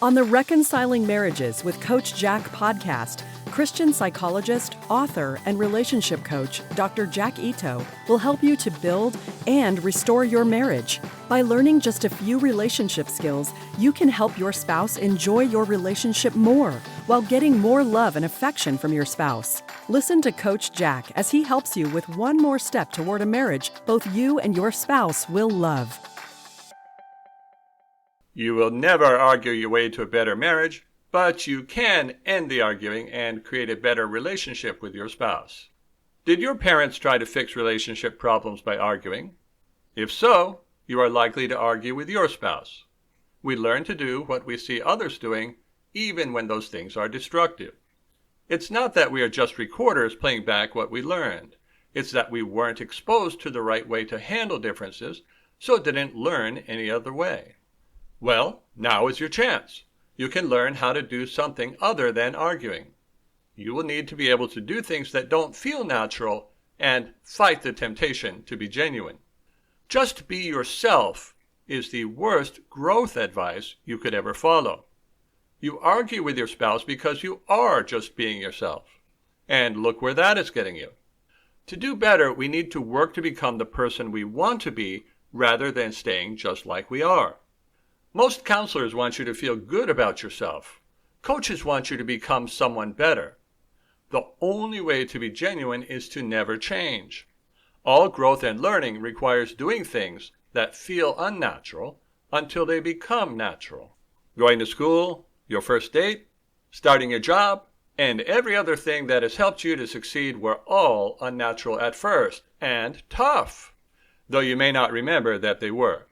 On the Reconciling Marriages with Coach Jack podcast, Christian psychologist, author, and relationship coach Dr. Jack Ito will help you to build and restore your marriage. By learning just a few relationship skills, you can help your spouse enjoy your relationship more while getting more love and affection from your spouse. Listen to Coach Jack as he helps you with one more step toward a marriage both you and your spouse will love. You will never argue your way to a better marriage, but you can end the arguing and create a better relationship with your spouse. Did your parents try to fix relationship problems by arguing? If so, you are likely to argue with your spouse. We learn to do what we see others doing, even when those things are destructive. It's not that we are just recorders playing back what we learned. It's that we weren't exposed to the right way to handle differences, so didn't learn any other way. Well, now is your chance. You can learn how to do something other than arguing. You will need to be able to do things that don't feel natural and fight the temptation to be genuine. Just be yourself is the worst growth advice you could ever follow. You argue with your spouse because you are just being yourself. And look where that is getting you. To do better, we need to work to become the person we want to be rather than staying just like we are. Most counselors want you to feel good about yourself. Coaches want you to become someone better. The only way to be genuine is to never change. All growth and learning requires doing things that feel unnatural until they become natural. Going to school, your first date, starting a job, and every other thing that has helped you to succeed were all unnatural at first and tough, though you may not remember that they were.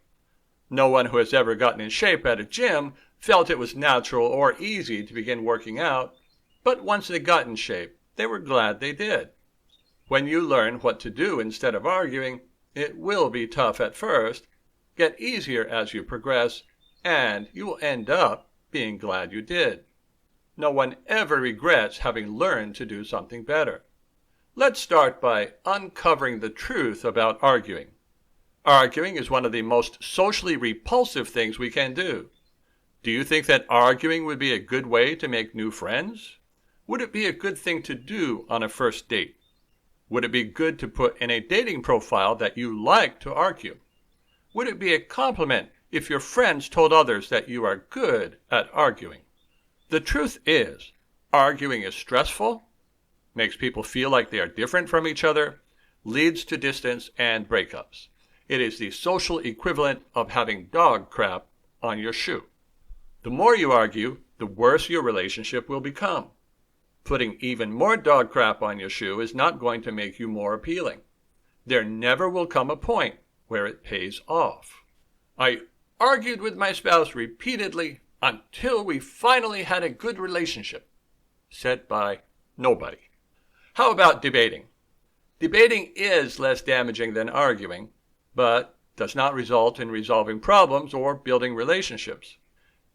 No one who has ever gotten in shape at a gym felt it was natural or easy to begin working out, but once they got in shape, they were glad they did. When you learn what to do instead of arguing, it will be tough at first, get easier as you progress, and you will end up being glad you did. No one ever regrets having learned to do something better. Let's start by uncovering the truth about arguing. Arguing is one of the most socially repulsive things we can do. Do you think that arguing would be a good way to make new friends? Would it be a good thing to do on a first date? Would it be good to put in a dating profile that you like to argue? Would it be a compliment if your friends told others that you are good at arguing? The truth is, arguing is stressful, makes people feel like they are different from each other, leads to distance and breakups. It is the social equivalent of having dog crap on your shoe. The more you argue, the worse your relationship will become. Putting even more dog crap on your shoe is not going to make you more appealing. There never will come a point where it pays off. I argued with my spouse repeatedly until we finally had a good relationship. Said by nobody. How about debating? Debating is less damaging than arguing, but does not result in resolving problems or building relationships.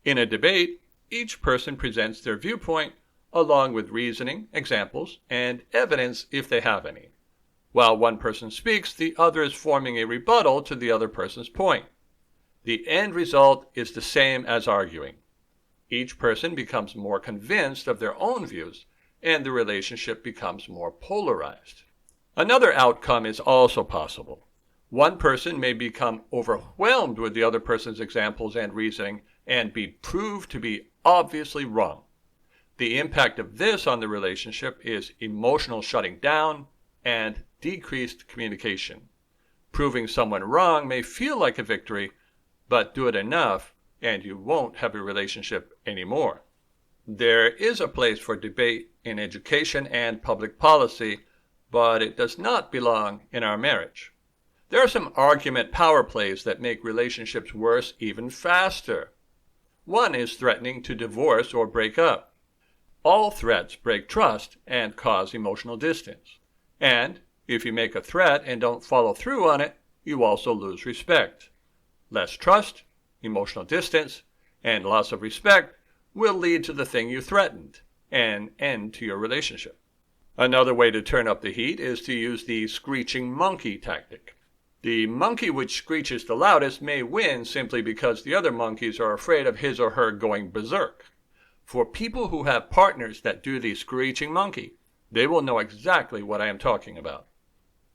In a debate, each person presents their viewpoint along with reasoning, examples, and evidence if they have any. While one person speaks, the other is forming a rebuttal to the other person's point. The end result is the same as arguing. Each person becomes more convinced of their own views, and the relationship becomes more polarized. Another outcome is also possible. One person may become overwhelmed with the other person's examples and reasoning and be proved to be obviously wrong. The impact of this on the relationship is emotional shutting down and decreased communication. Proving someone wrong may feel like a victory, but do it enough and you won't have a relationship anymore. There is a place for debate in education and public policy, but it does not belong in our marriage. There are some argument power plays that make relationships worse even faster. One is threatening to divorce or break up. All threats break trust and cause emotional distance. And if you make a threat and don't follow through on it, you also lose respect. Less trust, emotional distance, and loss of respect will lead to the thing you threatened, an end to your relationship. Another way to turn up the heat is to use the screeching monkey tactic. The monkey which screeches the loudest may win simply because the other monkeys are afraid of his or her going berserk. For people who have partners that do the screeching monkey, they will know exactly what I am talking about.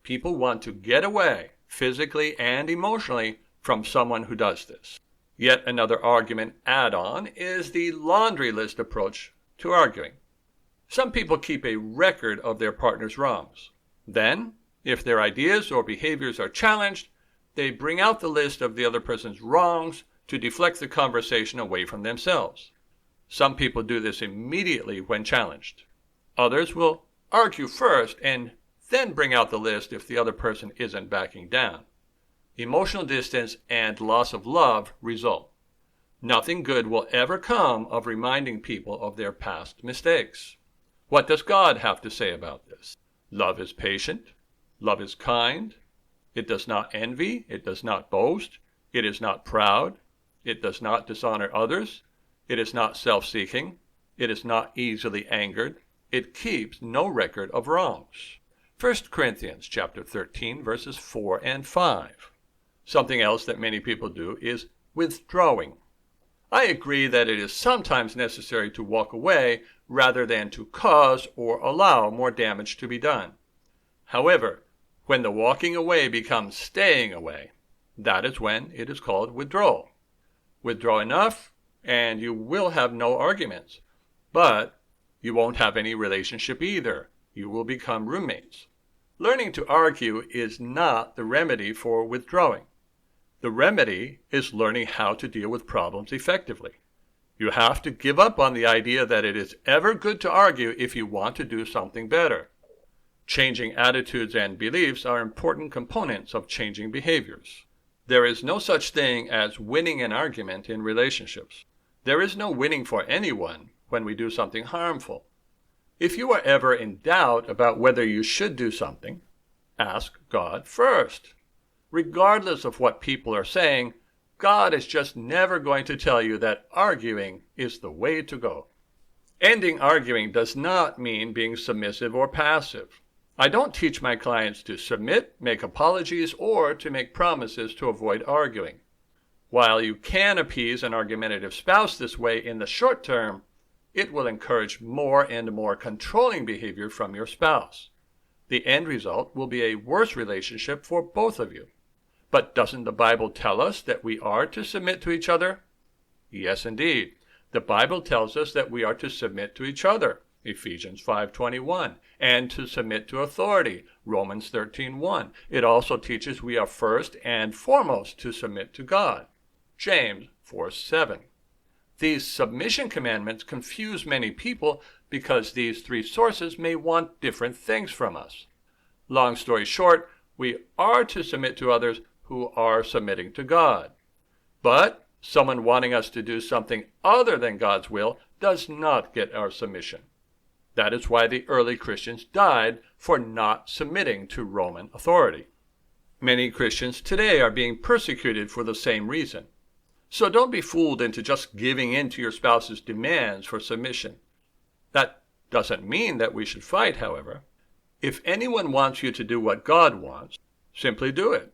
People want to get away, physically and emotionally, from someone who does this. Yet another argument add-on is the laundry list approach to arguing. Some people keep a record of their partner's wrongs. Then, if their ideas or behaviors are challenged, they bring out the list of the other person's wrongs to deflect the conversation away from themselves. Some people do this immediately when challenged. Others will argue first and then bring out the list if the other person isn't backing down. Emotional distance and loss of love result. Nothing good will ever come of reminding people of their past mistakes. What does God have to say about this? Love is patient. Love is kind. It does not envy. It does not boast. It is not proud. It does not dishonor others. It is not self-seeking. It is not easily angered. It keeps no record of wrongs. 1 Corinthians chapter 13, verses 4 and 5. Something else that many people do is withdrawing. I agree that it is sometimes necessary to walk away rather than to cause or allow more damage to be done. However, when the walking away becomes staying away, that is when it is called withdrawal. Withdraw enough, and you will have no arguments. But you won't have any relationship either. You will become roommates. Learning to argue is not the remedy for withdrawing. The remedy is learning how to deal with problems effectively. You have to give up on the idea that it is ever good to argue if you want to do something better. Changing attitudes and beliefs are important components of changing behaviors. There is no such thing as winning an argument in relationships. There is no winning for anyone when we do something harmful. If you are ever in doubt about whether you should do something, ask God first. Regardless of what people are saying, God is just never going to tell you that arguing is the way to go. Ending arguing does not mean being submissive or passive. I don't teach my clients to submit, make apologies, or to make promises to avoid arguing. While you can appease an argumentative spouse this way in the short term, it will encourage more and more controlling behavior from your spouse. The end result will be a worse relationship for both of you. But doesn't the Bible tell us that we are to submit to each other? Yes, indeed. The Bible tells us that we are to submit to each other, Ephesians 5:21, and to submit to authority, Romans 13:1. It also teaches we are first and foremost to submit to God, James 4:7. These submission commandments confuse many people because these three sources may want different things from us. Long story short, we are to submit to others who are submitting to God. But someone wanting us to do something other than God's will does not get our submission. That is why the early Christians died for not submitting to Roman authority. Many Christians today are being persecuted for the same reason. So don't be fooled into just giving in to your spouse's demands for submission. That doesn't mean that we should fight, however. If anyone wants you to do what God wants, simply do it.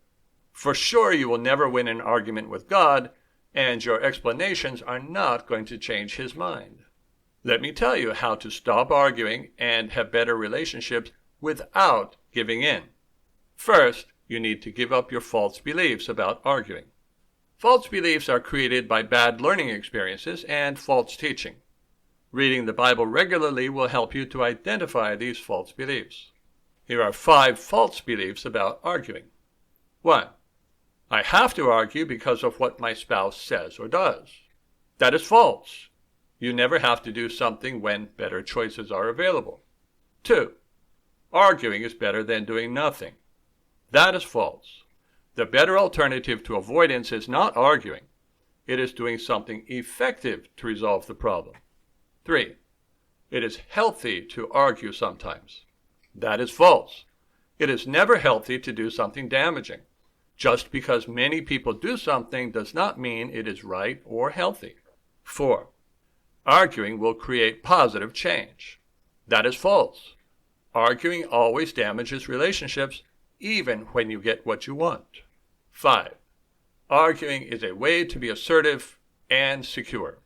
For sure you will never win an argument with God, and your explanations are not going to change his mind. Let me tell you how to stop arguing and have better relationships without giving in. First, you need to give up your false beliefs about arguing. False beliefs are created by bad learning experiences and false teaching. Reading the Bible regularly will help you to identify these false beliefs. Here are 5 false beliefs about arguing. 1. I have to argue because of what my spouse says or does. That is false. You never have to do something when better choices are available. 2. Arguing is better than doing nothing. That is false. The better alternative to avoidance is not arguing. It is doing something effective to resolve the problem. 3. It is healthy to argue sometimes. That is false. It is never healthy to do something damaging. Just because many people do something does not mean it is right or healthy. 4. Arguing will create positive change. That is false. Arguing always damages relationships even when you get what you want. 5. Arguing is a way to be assertive and secure.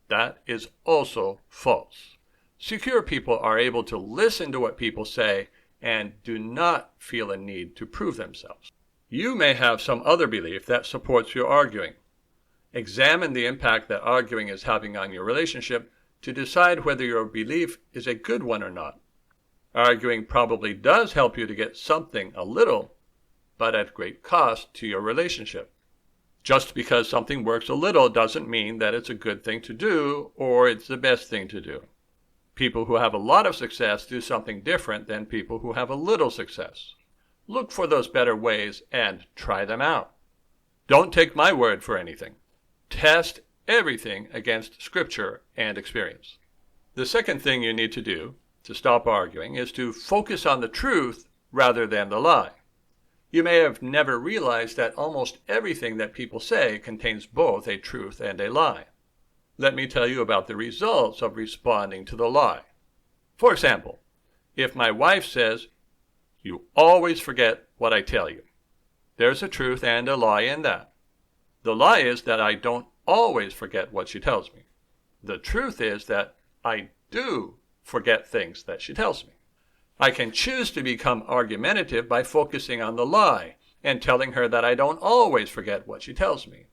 That is also false. Secure people are able to listen to what people say and do not feel a need to prove themselves. You may have some other belief that supports your arguing. Examine the impact that arguing is having on your relationship to decide whether your belief is a good one or not. Arguing probably does help you to get something a little, but at great cost to your relationship. Just because something works a little doesn't mean that it's a good thing to do or it's the best thing to do. People who have a lot of success do something different than people who have a little success. Look for those better ways and try them out. Don't take my word for anything. Test everything against Scripture and experience. The second thing you need to do to stop arguing is to focus on the truth rather than the lie. You may have never realized that almost everything that people say contains both a truth and a lie. Let me tell you about the results of responding to the lie. For example, if my wife says, "You always forget what I tell you," there's a truth and a lie in that. The lie is that I don't always forget what she tells me. The truth is that I do forget things that she tells me. I can choose to become argumentative by focusing on the lie and telling her that I don't always forget what she tells me.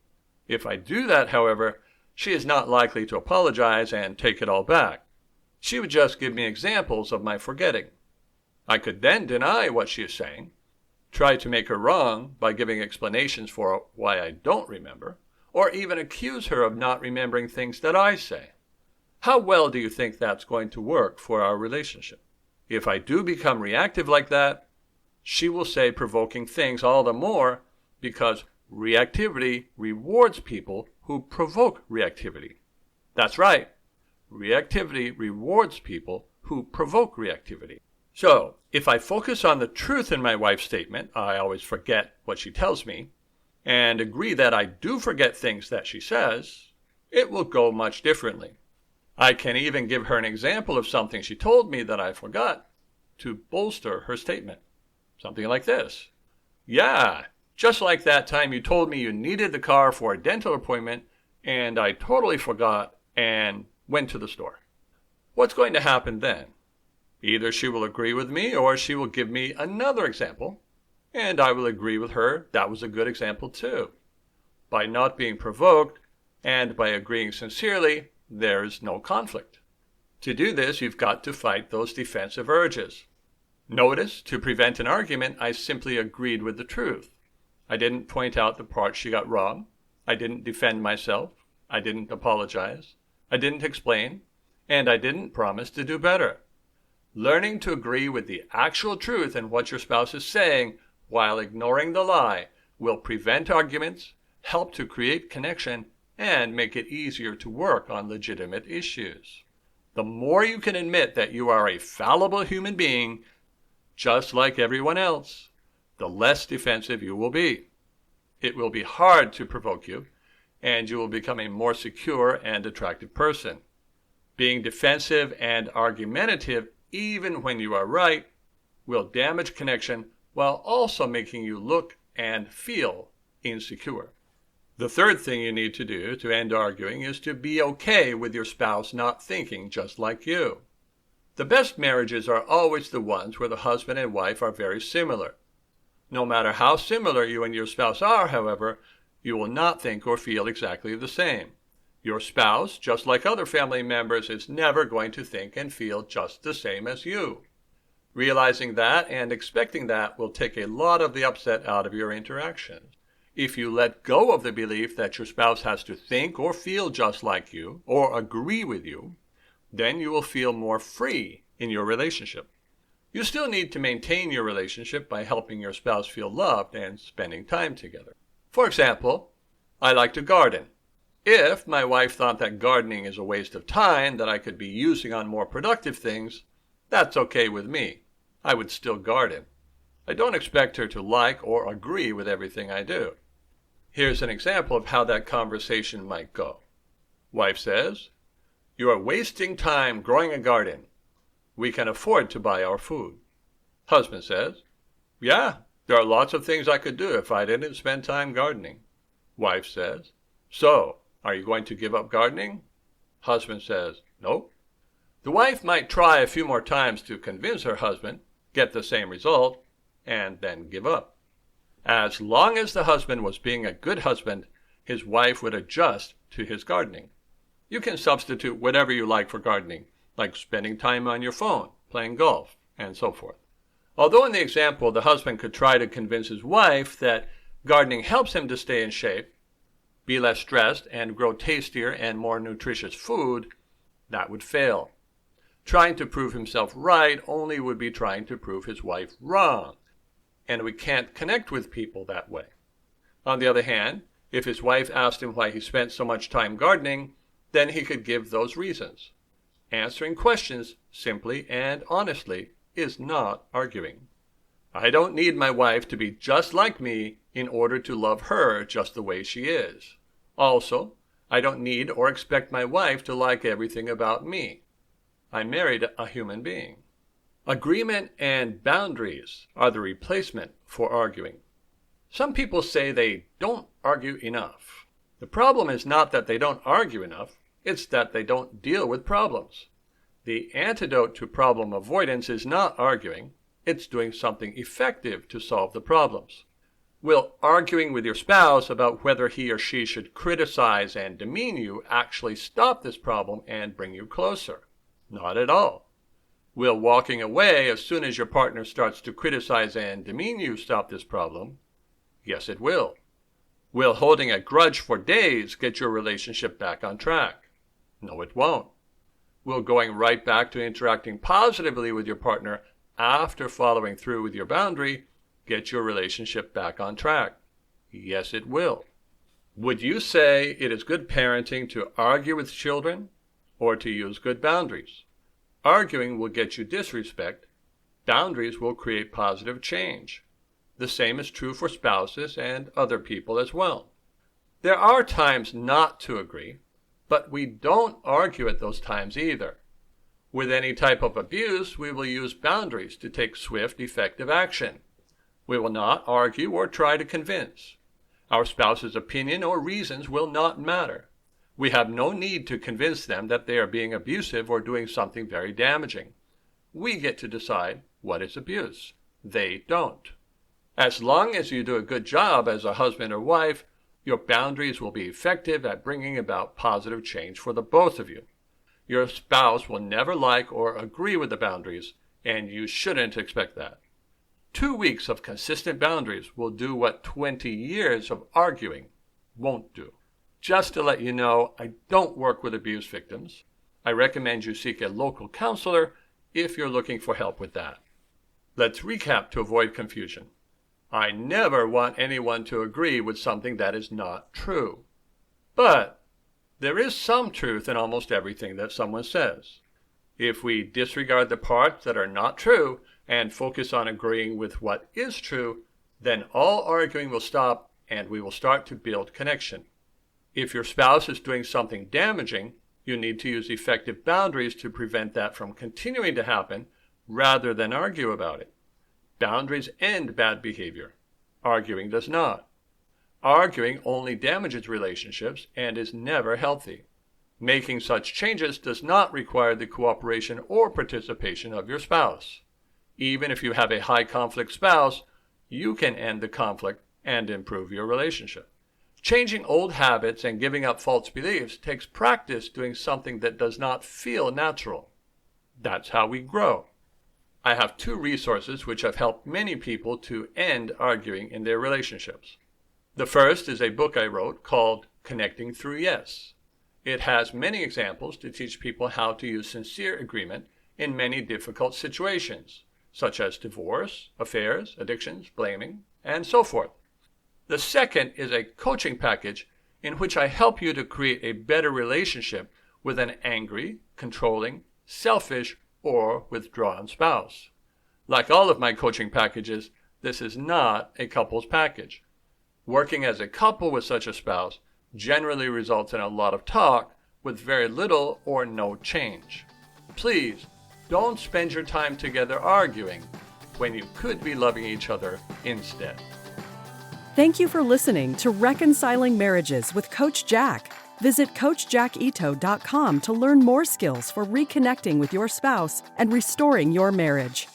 If I do that, however, she is not likely to apologize and take it all back. She would just give me examples of my forgetting. I could then deny what she is saying, try to make her wrong by giving explanations for why I don't remember, or even accuse her of not remembering things that I say. How well do you think that's going to work for our relationship? If I do become reactive like that, she will say provoking things all the more because reactivity rewards people who provoke reactivity. That's right. Reactivity rewards people who provoke reactivity. So, if I focus on the truth in my wife's statement, I always forget what she tells me, and agree that I do forget things that she says, it will go much differently. I can even give her an example of something she told me that I forgot to bolster her statement. Something like this. "Yeah, just like that time you told me you needed the car for a dental appointment, and I totally forgot and went to the store." What's going to happen then? Either she will agree with me or she will give me another example, and I will agree with her that was a good example too. By not being provoked and by agreeing sincerely, there's no conflict. To do this, you've got to fight those defensive urges. Notice, to prevent an argument, I simply agreed with the truth. I didn't point out the part she got wrong. I didn't defend myself. I didn't apologize. I didn't explain. And I didn't promise to do better. Learning to agree with the actual truth in what your spouse is saying while ignoring the lie will prevent arguments, help to create connection, and make it easier to work on legitimate issues. The more you can admit that you are a fallible human being, just like everyone else, the less defensive you will be. It will be hard to provoke you, and you will become a more secure and attractive person. Being defensive and argumentative, even when you are right, will damage connection while also making you look and feel insecure. The third thing you need to do to end arguing is to be okay with your spouse not thinking just like you. The best marriages are always the ones where the husband and wife are very similar. No matter how similar you and your spouse are, however, you will not think or feel exactly the same. Your spouse, just like other family members, is never going to think and feel just the same as you. Realizing that and expecting that will take a lot of the upset out of your interactions. If you let go of the belief that your spouse has to think or feel just like you, or agree with you, then you will feel more free in your relationship. You still need to maintain your relationship by helping your spouse feel loved and spending time together. For example, I like to garden. If my wife thought that gardening is a waste of time that I could be using on more productive things, that's okay with me. I would still garden. I don't expect her to like or agree with everything I do. Here's an example of how that conversation might go. Wife says, "You are wasting time growing a garden. We can afford to buy our food." Husband says, "Yeah, There are lots of things I could do if I didn't spend time gardening. Wife says, so, are you going to give up gardening? Husband says, nope. The wife might try a few more times to convince her husband, get the same result, and then give up. As long as the husband was being a good husband, his wife would adjust to his gardening. You can substitute whatever you like for gardening, like spending time on your phone, playing golf, and so forth. Although in the example, the husband could try to convince his wife that gardening helps him to stay in shape, be less stressed, and grow tastier and more nutritious food, that would fail. Trying to prove himself right only would be trying to prove his wife wrong, and we can't connect with people that way. On the other hand, if his wife asked him why he spent so much time gardening, then he could give those reasons. Answering questions simply and honestly is not arguing. I don't need my wife to be just like me in order to love her just the way she is. Also, I don't need or expect my wife to like everything about me. I married a human being. Agreement and boundaries are the replacement for arguing. Some people say they don't argue enough. The problem is not that they don't argue enough, it's that they don't deal with problems. The antidote to problem avoidance is not arguing, it's doing something effective to solve the problems. Will arguing with your spouse about whether he or she should criticize and demean you actually stop this problem and bring you closer? Not at all. Will walking away as soon as your partner starts to criticize and demean you stop this problem? Yes, it will. Will holding a grudge for days get your relationship back on track? No, it won't. Will going right back to interacting positively with your partner after following through with your boundary get your relationship back on track? Yes, it will. Would you say it is good parenting to argue with children or to use good boundaries? Arguing will get you disrespect. Boundaries will create positive change. The same is true for spouses and other people as well. There are times not to agree, but we don't argue at those times either. With any type of abuse, we will use boundaries to take swift, effective action. We will not argue or try to convince. Our spouse's opinion or reasons will not matter. We have no need to convince them that they are being abusive or doing something very damaging. We get to decide what is abuse. They don't. As long as you do a good job as a husband or wife, your boundaries will be effective at bringing about positive change for the both of you. Your spouse will never like or agree with the boundaries, and you shouldn't expect that. 2 weeks of consistent boundaries will do what 20 years of arguing won't do. Just to let you know, I don't work with abuse victims. I recommend you seek a local counselor if you're looking for help with that. Let's recap to avoid confusion. I never want anyone to agree with something that is not true. But there is some truth in almost everything that someone says. If we disregard the parts that are not true and focus on agreeing with what is true, then all arguing will stop and we will start to build connection. If your spouse is doing something damaging, you need to use effective boundaries to prevent that from continuing to happen rather than argue about it. Boundaries end bad behavior. Arguing does not. Arguing only damages relationships and is never healthy. Making such changes does not require the cooperation or participation of your spouse. Even if you have a high conflict spouse, you can end the conflict and improve your relationship. Changing old habits and giving up false beliefs takes practice doing something that does not feel natural. That's how we grow. I have 2 resources which have helped many people to end arguing in their relationships. The first is a book I wrote called Connecting Through Yes. It has many examples to teach people how to use sincere agreement in many difficult situations, such as divorce, affairs, addictions, blaming, and so forth. The second is a coaching package in which I help you to create a better relationship with an angry, controlling, selfish, or withdrawn spouse. Like all of my coaching packages, this is not a couples package. Working as a couple with such a spouse generally results in a lot of talk with very little or no change. Please, don't spend your time together arguing. when you could be loving each other instead. Thank you for listening to Reconciling Marriages with Coach Jack. Visit CoachJackIto.com to learn more skills for reconnecting with your spouse and restoring your marriage.